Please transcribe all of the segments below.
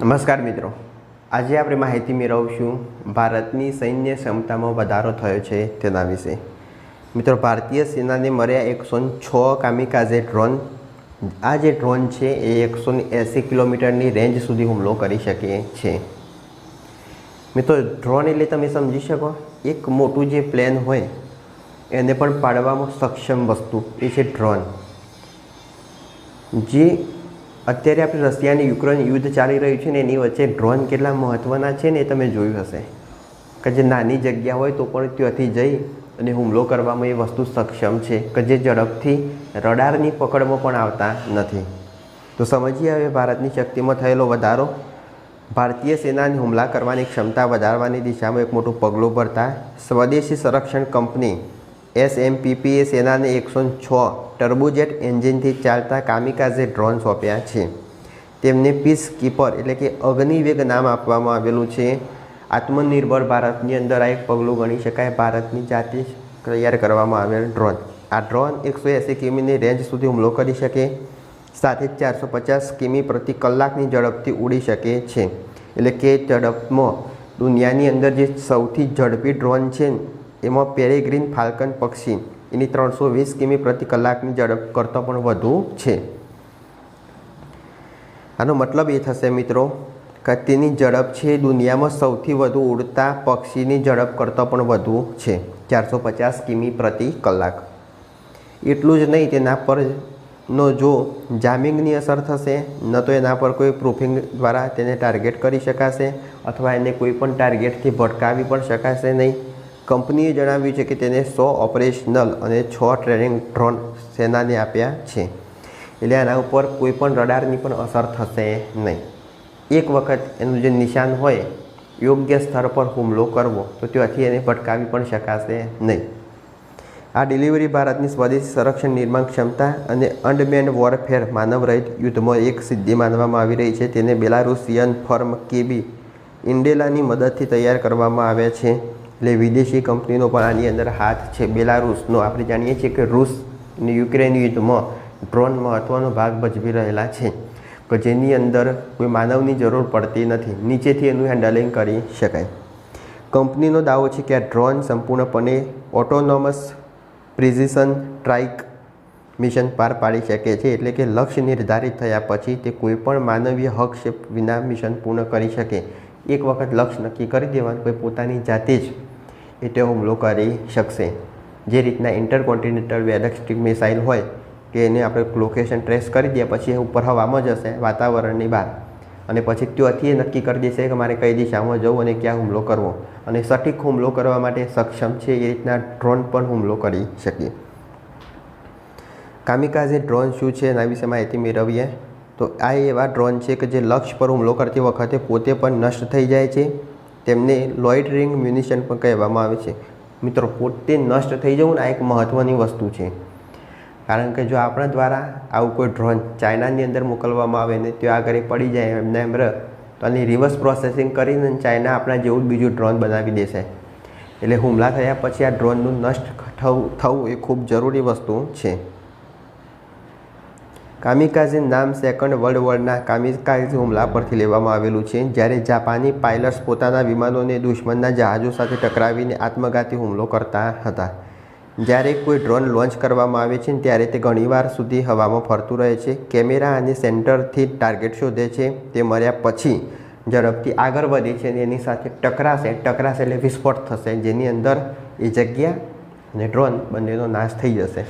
નમસ્કાર મિત્રો, આજે આપણે માહિતી મેળવીશું ભારતની સૈન્ય ક્ષમતામાં વધારો થયો છે તેના વિશે। મિત્રો, ભારતીય સેનાને મળ્યા 106 કામિકાઝે ડ્રોન। આ જે ડ્રોન છે એ 180 કિલોમીટરની રેન્જ સુધી હુમલો કરી શકે છે। મિત્રો, ડ્રોન એટલે તમે સમજી શકો એક મોટું જે પ્લેન હોય એને પણ પાડવામાં સક્ષમ વસ્તુ એ છે ડ્રોન। જે અત્યારે આપણે રશિયા અને યુક્રેન યુદ્ધ ચાલી રહ્યું છે ને એની વચ્ચે ડ્રોન કેટલા મહત્ત્વના છે ને એ તમે જોયું હશે કે જે નાની જગ્યા હોય તો પણ ત્યાંથી જઈ અને હુમલો કરવામાં એ વસ્તુ સક્ષમ છે કે જે ઝડપથી રડારની પકડમાં પણ આવતા નથી। તો સમજીએ હવે ભારતની શક્તિમાં થયેલો વધારો। ભારતીય સેનાની હુમલા કરવાની ક્ષમતા વધારવાની દિશામાં એક મોટું પગલું ભરતા સ્વદેશી સંરક્ષણ કંપની SMPPએ સેનાને 106 ટર્બોજેટ એન્જિનથી ચાલતા કામિકાઝે ડ્રોન સોંપ્યા છે। તેમને પીસ કીપર એટલે કે અગ્નિવેગ નામ આપવામાં આવેલું છે। આત્મનિર્ભર ભારતની અંદર આ એક પગલું ગણી શકાય। ભારતની જાતે જ તૈયાર કરવામાં આવેલ ડ્રોન। આ ડ્રોન 180 કિમીની રેન્જ સુધી હુમલો કરી શકે, સાથે જ 450 કિમી પ્રતિ કલાકની ઝડપથી ઉડી શકે છે। એટલે કે ઝડપમાં દુનિયાની અંદર જે સૌથી ઝડપી ડ્રોન છે એમાં પેરેગ્રીન ફાલ્કન પક્ષી એની 320 કિમી પ્રતિ કલાકની ઝડપ કરતાં પણ વધુ છે। આનો મતલબ એ થશે મિત્રો કે તેની ઝડપ છે દુનિયામાં સૌથી વધુ ઉડતા પક્ષીની ઝડપ કરતાં પણ વધુ છે, 450 કિમી પ્રતિ કલાક। એટલું જ નહીં, તેના પરનો જો જામિંગની અસર થશે ન તો એના પર કોઈ પ્રૂફિંગ દ્વારા તેને ટાર્ગેટ કરી શકાશે અથવા એને કોઈ પણ ટાર્ગેટથી ભટકાવી પણ શકાશે નહીં। કંપનીએ જણાવ્યું છે કે તેને 100 ઓપરેશનલ અને 6 ટ્રેનિંગ ડ્રોન સેનાને આપ્યા છે। એટલે આના ઉપર કોઈ પણ રડારની પણ અસર થશે નહીં। એક વખત એનું જે નિશાન હોય યોગ્ય સ્તર પર હુમલો કરવો તો ત્યાંથી એને ભટકાવી પણ શકાશે નહીં। આ ડિલિવરી ભારતની સ્વદેશી સંરક્ષણ નિર્માણ ક્ષમતા અને અનમેન્ડ વોરફેર માનવરહિત યુદ્ધમાં એક સિદ્ધિ માનવામાં આવી રહી છે। તેને બેલારુસિયન ફર્મ કેબી ઇન્ડેલાની મદદથી તૈયાર કરવામાં આવ્યા છે। એટલે વિદેશી કંપનીનો પણ આની અંદર હાથ છે। બેલારુસનો આપણે જાણીએ છીએ કે રૂસ અને યુક્રેન યુદ્ધમાં ડ્રોન મહત્ત્વનો ભાગ ભજવી રહેલા છે કે જેની અંદર કોઈ માનવની જરૂર પડતી નથી, નીચેથી એનું હેન્ડલિંગ કરી શકાય। કંપનીનો દાવો છે કે આ ડ્રોન સંપૂર્ણપણે ઓટોનોમસ પ્રિસિઝન સ્ટ્રાઇક મિશન પાર પાડી શકે છે। એટલે કે લક્ષ્ય નિર્ધારિત થયા પછી તે કોઈપણ માનવીય હસ્તક્ષેપ વિના મિશન પૂર્ણ કરી શકે। એક વખત લક્ષ્ય નક્કી કરી દેવાનું, કોઈ પોતાની જાતે જ એ તે હુમલો કરી શકશે। જે રીતના ઇન્ટરકોન્ટિનેન્ટલ બેલિસ્ટિક મિસાઇલ હોય કે એને આપણે લોકેશન ટ્રેસ કરી દે પછી એ ઉપર હવામાં જશે વાતાવરણની બહાર અને પછી ત્યાંથી એ નક્કી કરી દેશે કે મારે કઈ દિશામાં જવું અને ક્યાં હુમલો કરવો અને સટીક હુમલો કરવા માટે સક્ષમ છે। એ રીતના ડ્રોન પણ હુમલો કરી શકીએ। કામિકાઝે ડ્રોન શું છે એના વિશે માહિતી મેળવીએ તો આ એવા ડ્રોન છે કે જે લક્ષ્ય પર હુમલો કરતી વખતે પોતે પણ નષ્ટ થઈ જાય છે। તેમને લોઇટરિંગ મ્યુનિશન પણ કહેવામાં આવે છે। મિત્રો, પોતે નષ્ટ થઈ જવું ને આ એક મહત્ત્વની વસ્તુ છે, કારણ કે જો આપણા દ્વારા આવું કોઈ ડ્રોન ચાઇનાની અંદર મોકલવામાં આવે ને ત્યાં આગળ પડી જાય એમને એમ તો આની રિવર્સ પ્રોસેસિંગ કરીને ચાઇના આપણા જેવું જ બીજું ડ્રોન બનાવી દેશે। એટલે હુમલા થયા પછી આ ડ્રોનનું નષ્ટ થવું એ ખૂબ જરૂરી વસ્તુ છે। કામિકાઝે નામ સેકન્ડ વર્લ્ડ વોરના કામિકાઝે હુમલા પરથી લેવામાં આવેલું છે, જ્યારે જાપાની પાયલટ્સ પોતાના વિમાનોને દુશ્મનના જહાજો સાથે ટકરાવીને આત્મઘાતી હુમલો કરતા હતા। જ્યારે કોઈ ડ્રોન લોન્ચ કરવામાં આવે છે ત્યારે તે ઘણીવાર સુધી હવામાં ફરતું રહે છે, કેમેરા અને સેન્ટરથી ટાર્ગેટ શોધે છે, તે મર્યા પછી ઝડપથી આગળ વધે છે અને એની સાથે ટકરાશે એટલે વિસ્ફોટ થશે, જેની અંદર એ જગ્યા અને ડ્રોન બંનેનો નાશ થઈ જશે।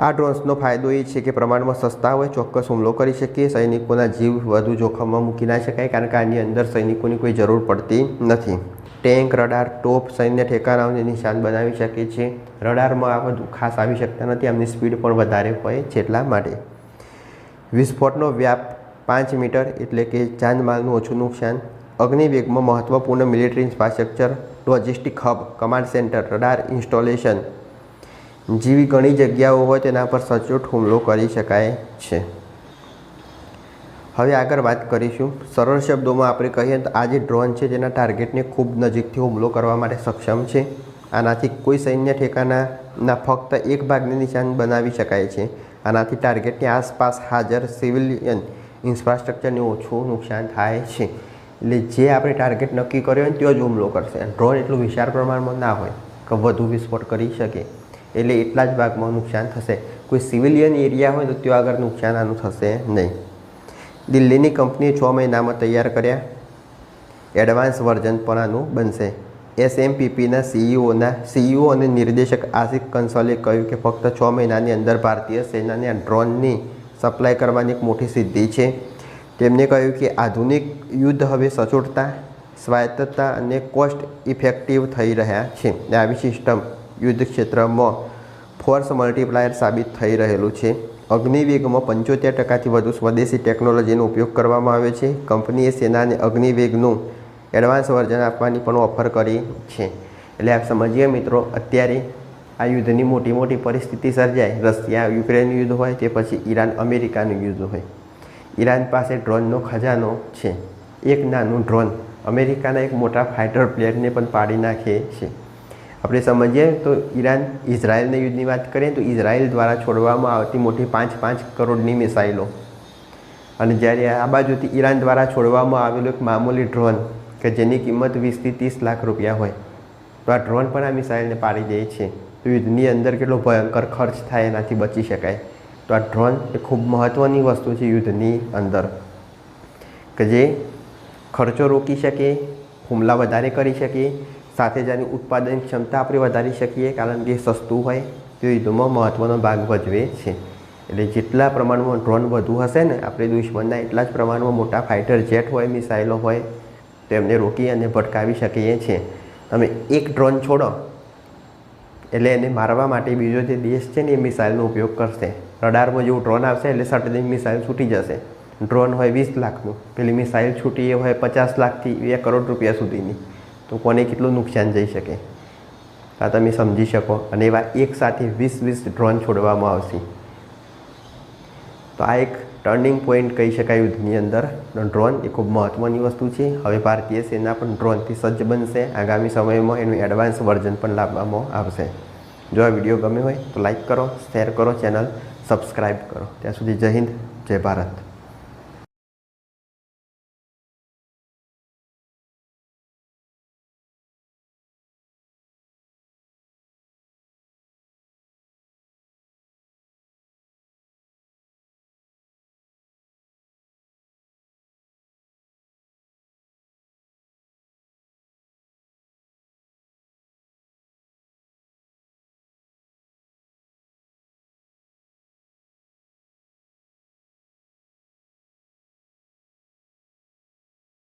આ ડ્રોન્સનો ફાયદો એ છે કે પ્રમાણમાં સસ્તા હોય, ચોક્કસ હુમલો કરી શકીએ, સૈનિકોના જીવ વધુ જોખમમાં મૂકી ના શકાય કારણ કે આની અંદર સૈનિકોની કોઈ જરૂર પડતી નથી। ટેન્ક, રડાર, ટોપ સૈન્ય ઠેકાણાઓને નિશાન બનાવી શકે છે। રડારમાં આ બધું ખાસ આવી શકતા નથી, આમની સ્પીડ પણ વધારે હોય છે એટલા માટે। વિસ્ફોટનો વ્યાપ 5 મીટર એટલે કે જાનમાલનું ઓછું નુકસાન। અગ્નિવેગમાં મહત્ત્વપૂર્ણ military infrastructure, logistic hub, command centre, radar installation જેવી ઘણી જગ્યાઓ હોય તેના પર સચોટ હુમલો કરી શકાય છે। હવે આગળ વાત કરીશું। સરળ શબ્દોમાં આપણે કહીએ તો આ જે ડ્રોન છે તેના ટાર્ગેટને ખૂબ નજીકથી હુમલો કરવા માટે સક્ષમ છે। આનાથી કોઈ સૈન્ય ઠેકાણાના ફક્ત એક ભાગને નિશાન બનાવી શકાય છે। આનાથી ટાર્ગેટની આસપાસ હાજર સિવિલિયન ઇન્ફ્રાસ્ટ્રક્ચરને ઓછું નુકસાન થાય છે. એટલે જે આપણે ટાર્ગેટ નક્કી કર્યો હોય ને ત્યાં જ હુમલો કરશે. ડ્રોન એટલું વિશાળ પ્રમાણમાં ના હોય કે વધુ વિસ્ફોટ કરી શકે, એટલે એટલા જ ભાગમાં નુકસાન થશે. કોઈ સિવિલિયન એરિયા હોય તો ત્યાં આગળ નુકસાન આનું થશે નહીં. દિલ્હીની કંપનીએ 6 મહિનામાં તૈયાર કર્યા. એડવાન્સ વર્ઝન પણ આનું બનશે. SMPPના CEO અને નિર્દેશક આશિક કંસલે કહ્યું કે ફક્ત 6 મહિનાની અંદર ભારતીય સેનાને આ ડ્રોનની સપ્લાય કરવાની એક મોટી સિદ્ધિ છે. તેમણે કહ્યું કે આધુનિક યુદ્ધ હવે સચોટતા, સ્વાયત્તતા અને કોસ્ટ ઇફેક્ટિવ થઈ રહ્યા છે. આવી સિસ્ટમ યુદ્ધ ક્ષેત્રમાં ફોર્સ મલ્ટીપ્લાયર સાબિત થઈ રહેલું છે. અગ્નિવેગમાં 75%થી વધુ સ્વદેશી ટેકનોલોજીનો ઉપયોગ કરવામાં આવે છે. કંપનીએ સેનાને અગ્નિવેગનું એડવાન્સ વર્ઝન આપવાની પણ ઓફર કરી છે. એટલે આપ સમજીએ મિત્રો, અત્યારે આ યુદ્ધની મોટી મોટી પરિસ્થિતિ સર્જાય, રશિયા યુક્રેનનું યુદ્ધ હોય તે પછી ઈરાન અમેરિકાનું યુદ્ધ હોય. ઈરાન પાસે ડ્રોનનો ખજાનો છે. એક નાનું ડ્રોન અમેરિકાના એક મોટા ફાઇટર પ્લેનને પણ પાડી નાખે છે. આપણે સમજીએ તો ઇઝરાયલના યુદ્ધની વાત કરીએ તો ઇઝરાયલ દ્વારા છોડવામાં આવતી મોટી 5 કરોડની મિસાઇલો, અને જ્યારે આ બાજુથી ઈરાન દ્વારા છોડવામાં આવેલું એક મામૂલી ડ્રોન કે જેની કિંમત 20 થી 30 લાખ રૂપિયા હોય, તો આ ડ્રોન પણ આ મિસાઇલને પાડી દે છે. તો યુદ્ધની અંદર કેટલો ભયંકર ખર્ચ થાય એનાથી બચી શકાય. તો આ ડ્રોન એ ખૂબ મહત્ત્વની વસ્તુ છે યુદ્ધની અંદર, કે જે ખર્ચો રોકી શકે, હુમલા વધારે કરી શકે, સાથે જ આની ઉત્પાદન ક્ષમતા આપણે વધારી શકીએ, કારણ કે સસ્તું હોય તો યુદ્ધમાં મહત્ત્વનો ભાગ ભજવે છે. એટલે જેટલા પ્રમાણમાં ડ્રોન વધુ હશે ને આપણે દુશ્મનના, એટલા જ પ્રમાણમાં મોટા ફાઇટર જેટ હોય, મિસાઇલો હોય, તેમને રોકી અને ભટકાવી શકીએ છીએ. તમે એક ડ્રોન છોડો એટલે એને મારવા માટે બીજો જે દેશ છે ને એ મિસાઇલનો ઉપયોગ કરશે. રડારમાં જેવું ડ્રોન આવશે એટલે સટન મિસાઇલ છૂટી જશે. ડ્રોન હોય 20 લાખનું, પેલી મિસાઇલ છૂટી એ હોય 50 લાખથી 2 કરોડ રૂપિયા સુધીની. તો કોને કેટલું નુકસાન જઈ શકે આ તમે સમજી શકો. અને એવા એક સાથે 20 ડ્રોન છોડવામાં આવશે. તો આ એક ટર્નિંગ પોઈન્ટ કહી શકાય યુદ્ધની અંદર. ડ્રોન એ ખૂબ મહત્ત્વની વસ્તુ છે. હવે ભારતીય સેના પણ ડ્રોનથી સજ્જ બનશે. આગામી સમયમાં એનું એડવાન્સ વર્ઝન પણ લાવવામાં આવશે. જો આ વિડીયો ગમે હોય તો લાઈક કરો, શેર કરો, ચેનલ સબસ્ક્રાઈબ કરો. ત્યાં સુધી જય હિન્દ, જય ભારત.